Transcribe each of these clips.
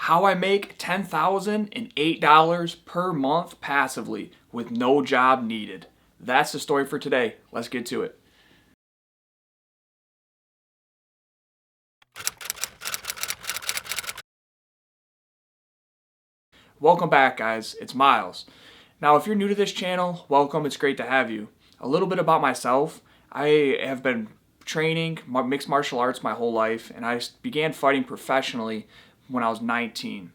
How I make $10,008 per month passively with no job needed. That's the story for today. Let's get to it. Welcome back, guys. It's Myles. Now, if you're new to this channel, welcome. It's great to have you. A little bit about myself. I have been training mixed martial arts my whole life, and I began fighting professionally when I was 19.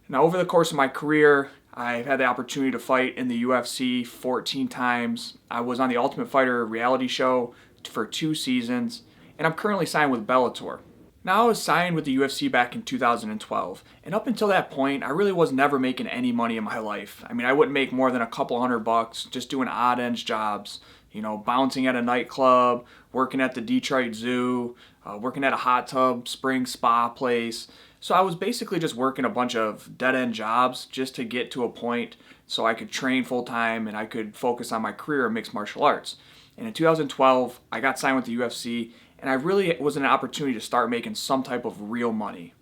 Now, over the course of my career, I've had the opportunity to fight in the UFC 14 times. I was on the Ultimate Fighter reality show for 2 seasons, and I'm currently signed with Bellator. Now, I was signed with the UFC back in 2012, and up until that point, I really was never making any money in my life. I mean, I wouldn't make more than a couple $100 just doing odd ends jobs, bouncing at a nightclub, working at the Detroit Zoo, working at a hot tub spring spa place. So I was basically just working a bunch of dead-end jobs just to get to a point so I could train full-time and I could focus on my career in mixed martial arts. And in 2012, I got signed with the UFC, and I really was an opportunity to start making some type of real money.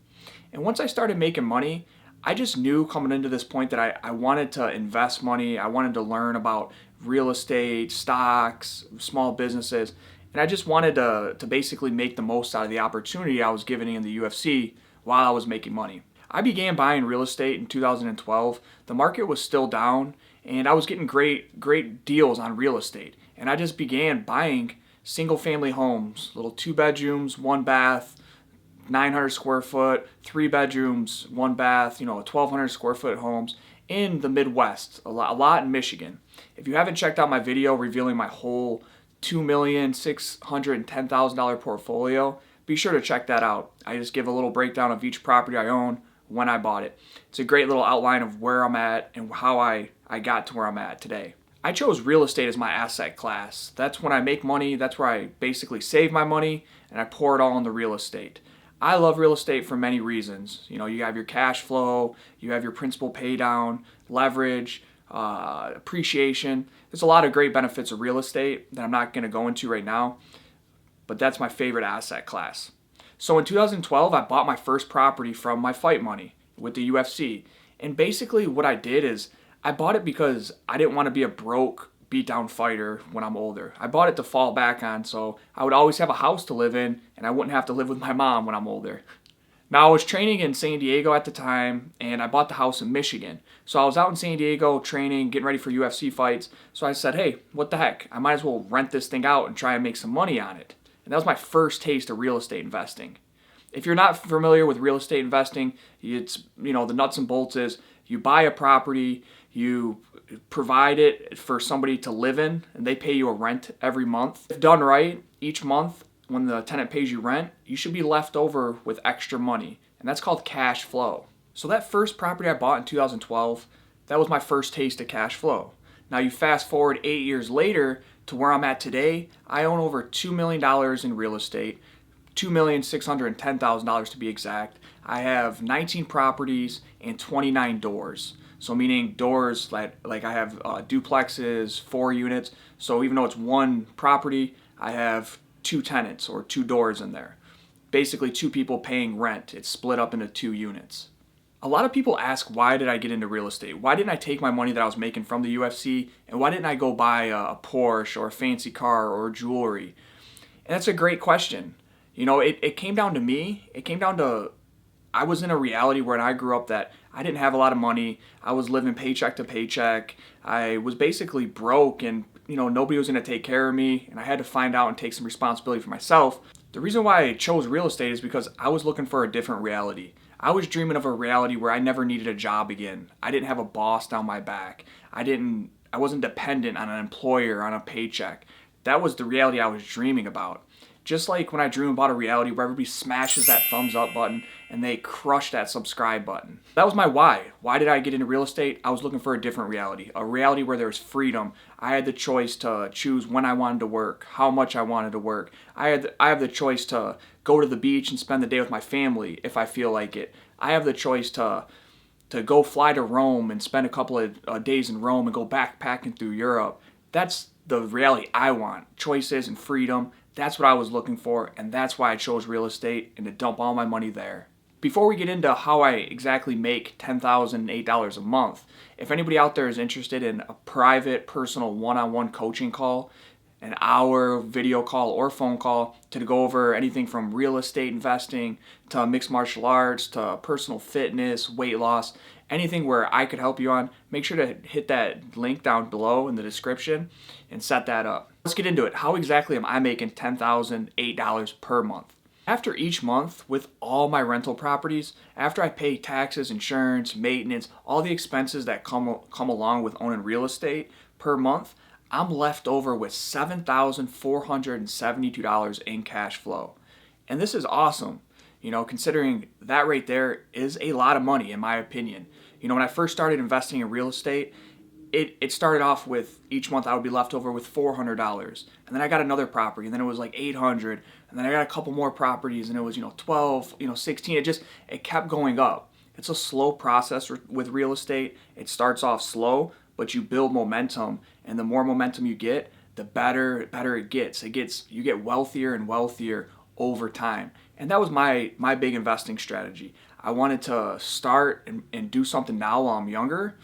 And once I started making money, I just knew coming into this point that I wanted to invest money. I wanted to learn about real estate, stocks, small businesses, and I just wanted to basically make the most out of the opportunity I was given in the UFC while I was making money. I began buying real estate in 2012. The market was still down, and I was getting great deals on real estate. And I just began buying single family homes, little 2 bedrooms, 1 bath, 900 square foot, 3 bedrooms, 1 bath, 1,200 square foot homes in the Midwest, a lot in Michigan. If you haven't checked out my video revealing my whole $2,610,000 portfolio, be sure to check that out. I just give a little breakdown of each property I own, when I bought it. It's a great little outline of where I'm at and how I got to where I'm at today. I chose real estate as my asset class. That's when I make money, that's where I basically save my money, and I pour it all into real estate. I love real estate for many reasons. You have your cash flow, you have your principal pay down, leverage, appreciation. There's a lot of great benefits of real estate that I'm not going to go into right now, but that's my favorite asset class. So in 2012, I bought my first property from my fight money with the UFC. And basically what I did is I bought it because I didn't want to be a broke, beat down fighter when I'm older. I bought it to fall back on so I would always have a house to live in and I wouldn't have to live with my mom when I'm older. Now, I was training in San Diego at the time, and I bought the house in Michigan. So I was out in San Diego training, getting ready for UFC fights. So I said, hey, what the heck? I might as well rent this thing out and try and make some money on it. And that was my first taste of real estate investing. If you're not familiar with real estate investing, it's, the nuts and bolts is you buy a property, you provide it for somebody to live in, and they pay you a rent every month. If done right, each month, when the tenant pays you rent, you should be left over with extra money, and that's called cash flow. So that first property I bought in 2012, that was my first taste of cash flow. Now you fast forward 8 years later to where I'm at today, I own over $2 million in real estate, $2,610,000 to be exact. I have 19 properties and 29 doors. So meaning doors like I have duplexes, 4 units. So even though it's one property, I have 2 tenants or 2 doors in there. Basically 2 people paying rent. It's split up into 2 units. A lot of people ask, why did I get into real estate? Why didn't I take my money that I was making from the UFC and why didn't I go buy a Porsche or a fancy car or jewelry? And that's a great question. It came down to me. It came down to I was in a reality where I grew up that I didn't have a lot of money. I was living paycheck to paycheck. I was basically broke and, nobody was going to take care of me and I had to find out and take some responsibility for myself. The reason why I chose real estate is because I was looking for a different reality. I was dreaming of a reality where I never needed a job again. I didn't have a boss down my back. I wasn't dependent on an employer, on a paycheck. That was the reality I was dreaming about. Just like when I dream about a reality where everybody smashes that thumbs up button and they crush that subscribe button. That was my why. Why did I get into real estate? I was looking for a different reality. A reality where there was freedom. I had the choice to choose when I wanted to work, how much I wanted to work. I have the choice to go to the beach and spend the day with my family if I feel like it. I have the choice to go fly to Rome and spend a couple of days in Rome and go backpacking through Europe. That's the reality I want. Choices and freedom. That's what I was looking for, and that's why I chose real estate and to dump all my money there. Before we get into how I exactly make $10,008 a month, if anybody out there is interested in a private, personal, one-on-one coaching call, an hour video call or phone call to go over anything from real estate investing to mixed martial arts to personal fitness, weight loss, anything where I could help you on, make sure to hit that link down below in the description and set that up. Let's get into it. How exactly am I making $10,008 per month? After each month, with all my rental properties, after I pay taxes, insurance, maintenance, all the expenses that come along with owning real estate per month, I'm left over with $7,472 in cash flow. And this is awesome, considering that right there is a lot of money in my opinion. When I first started investing in real estate, it started off with each month I would be left over with $400, and then I got another property, and then it was like $800, and then I got a couple more properties, and it was 12, 16. It kept going up. It's a slow process with real estate. It starts off slow, but you build momentum, and the more momentum you get, the better it gets. You get wealthier and wealthier over time, and that was my big investing strategy. I wanted to start and do something now while I'm younger.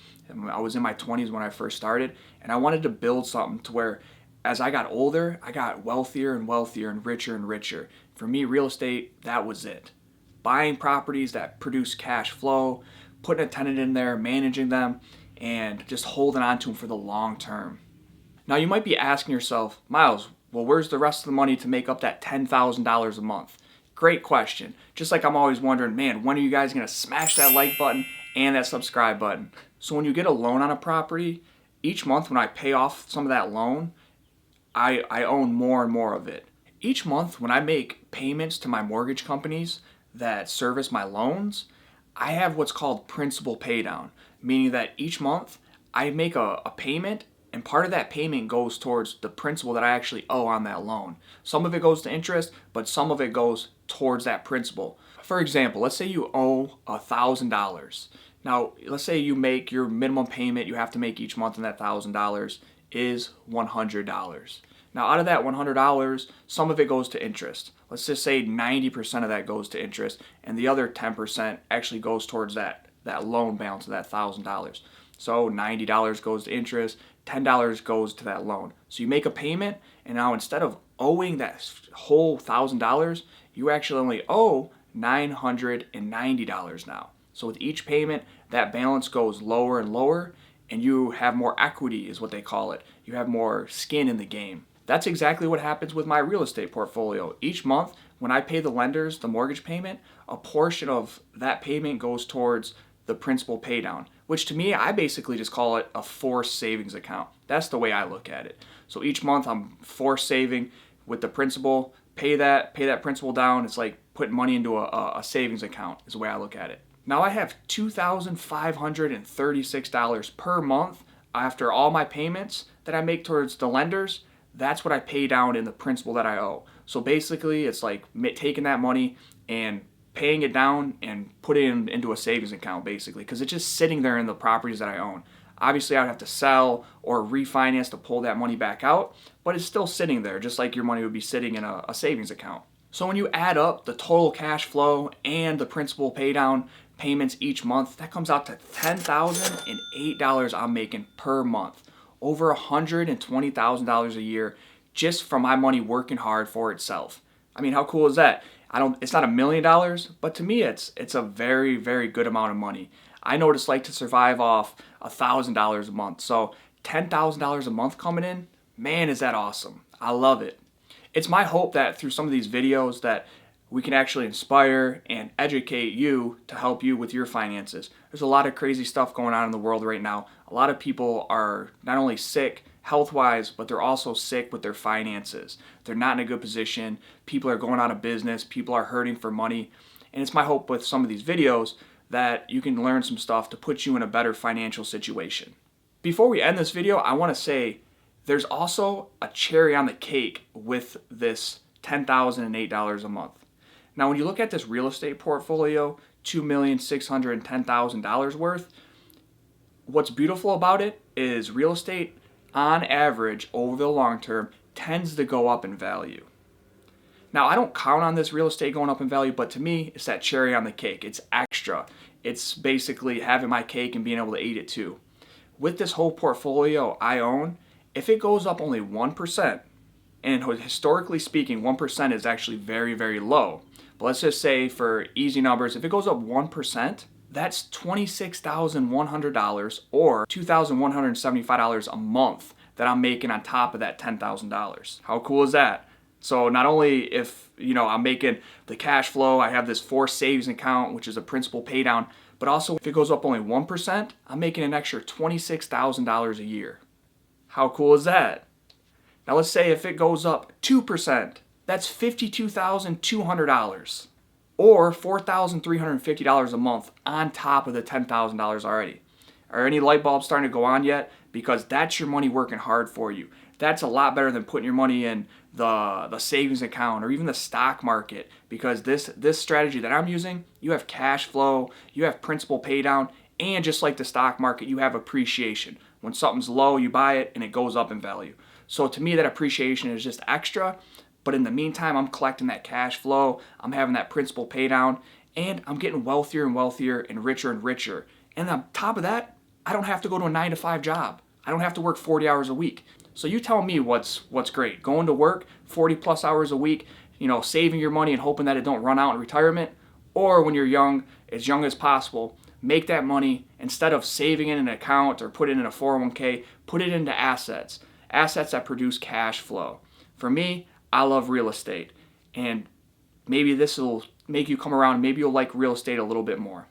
I was in my 20s when I first started, and I wanted to build something to where as I got older, I got wealthier and wealthier and richer. For me, real estate, that was it. Buying properties that produce cash flow, putting a tenant in there, managing them, and just holding on to them for the long term. Now, you might be asking yourself, Myles, well, where's the rest of the money to make up that $10,000 a month? Great question. Just like I'm always wondering, man, when are you guys going to smash that like button and that subscribe button? So when you get a loan on a property, each month when I pay off some of that loan, I own more and more of it. Each month when I make payments to my mortgage companies that service my loans, I have what's called principal paydown, meaning that each month I make a payment, and part of that payment goes towards the principal that I actually owe on that loan. Some of it goes to interest, but some of it goes towards that principal. For example, let's say you owe $1,000. Now, let's say you make your minimum payment you have to make each month on that $1,000 is $100. Now, out of that $100, some of it goes to interest. Let's just say 90% of that goes to interest, and the other 10% actually goes towards that loan balance of that $1,000. So $90 goes to interest, $10 goes to that loan. So you make a payment, and now instead of owing that whole $1,000, you actually only owe $990 now. So with each payment, that balance goes lower and lower, and you have more equity is what they call it. You have more skin in the game. That's exactly what happens with my real estate portfolio. Each month, when I pay the lenders the mortgage payment, a portion of that payment goes towards the principal paydown, which to me, I basically just call it a forced savings account. That's the way I look at it. So each month I'm forced saving with the principal, pay that principal down. It's like putting money into a savings account is the way I look at it. Now I have $2,536 per month after all my payments that I make towards the lenders. That's what I pay down in the principal that I owe. So basically it's like taking that money and paying it down and putting it into a savings account basically, because it's just sitting there in the properties that I own. Obviously I'd have to sell or refinance to pull that money back out, but it's still sitting there just like your money would be sitting in a savings account. So when you add up the total cash flow and the principal pay down payments each month, that comes out to $10,008 I'm making per month. Over $120,000 a year just from my money working hard for itself. I mean, how cool is that? It's not $1 million, but to me it's a very, very good amount of money. I know what it's like to survive off $1,000 a month. So $10,000 a month coming in, man, is that awesome. I love it. It's my hope that through some of these videos that we can actually inspire and educate you to help you with your finances. There's a lot of crazy stuff going on in the world right now. A lot of people are not only sick health-wise, but they're also sick with their finances. They're not in a good position. People are going out of business. People are hurting for money. And it's my hope with some of these videos that you can learn some stuff to put you in a better financial situation. Before we end this video, I want to say there's also a cherry on the cake with this $10,008 a month. Now, when you look at this real estate portfolio, $2,610,000 worth, what's beautiful about it is real estate, on average, over the long term, tends to go up in value. Now, I don't count on this real estate going up in value, but to me, it's that cherry on the cake. It's extra. It's basically having my cake and being able to eat it too. With this whole portfolio I own, if it goes up only 1%, and historically speaking, 1% is actually very, very low. But let's just say for easy numbers, if it goes up 1%, that's $26,100 or $2,175 a month that I'm making on top of that $10,000. How cool is that? So not only if, I'm making the cash flow, I have this forced savings account, which is a principal pay down, but also if it goes up only 1%, I'm making an extra $26,000 a year. How cool is that? Now let's say if it goes up 2%, that's $52,200 or $4,350 a month on top of the $10,000 already. Are any light bulbs starting to go on yet? Because that's your money working hard for you. That's a lot better than putting your money in the savings account or even the stock market, because this strategy that I'm using, you have cash flow, you have principal pay down, and just like the stock market, you have appreciation. When something's low, you buy it and it goes up in value. So to me, that appreciation is just extra. But in the meantime, I'm collecting that cash flow, I'm having that principal pay down, and I'm getting wealthier and wealthier and richer. And on top of that, I don't have to go to a 9-to-5 job. I don't have to work 40 hours a week. So you tell me what's great. Going to work 40 plus hours a week, saving your money and hoping that it don't run out in retirement, or when you're young, as young as possible, make that money instead of saving in an account or put it in a 401k, put it into assets that produce cash flow. For me, I love real estate, and maybe this will make you come around. Maybe you'll like real estate a little bit more.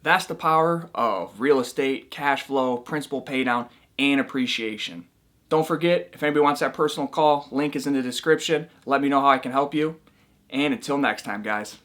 That's the power of real estate, cash flow, principal pay down, and appreciation. Don't forget, if anybody wants that personal call, link is in the description. Let me know how I can help you. And until next time, guys.